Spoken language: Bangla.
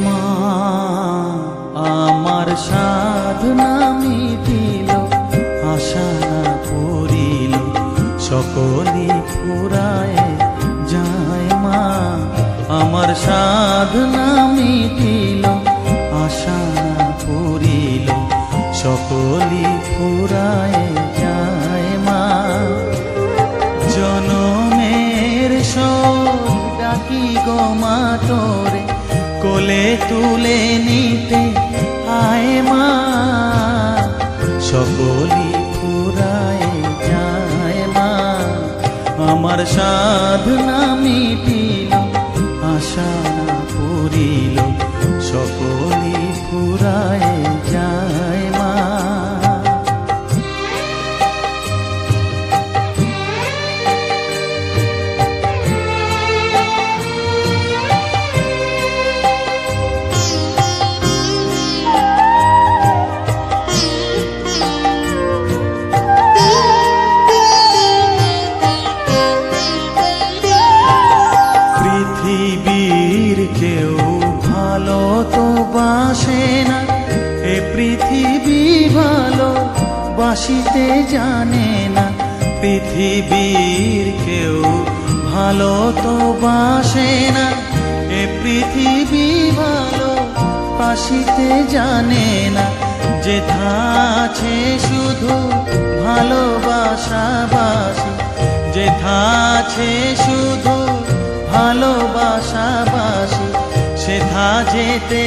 মা আমার সাধনা মিটিল, আশা না পূরিল, সকলই ফুরায় যায়। মা আমার সাধনা মিটিল, আশা না পূরিল, সকলই ফুরায় যায়। মা জনমের শোক ডাকি গো মা তোরে, কোলে তুলে নিতে আয়। মা সকলই ফুরায় যায়। মা আমার সাধনা মিটিল, আশা না পূরিল, সকলই ফুরায় যায়। মা পৃথিবীর কেউ ভালো তো বাসে না, এ পৃথিবী ভালো বাসিতে জানে না। পৃথিবীর কেউ ভালো তো বাসে না, এ পৃথিবী ভালো বাসিতে জানে না। যেথা আছে শুধু ভালোবাসাবাসি, যেথা আছে শুধু ভালোবাসাবাসি, সেথা যেতে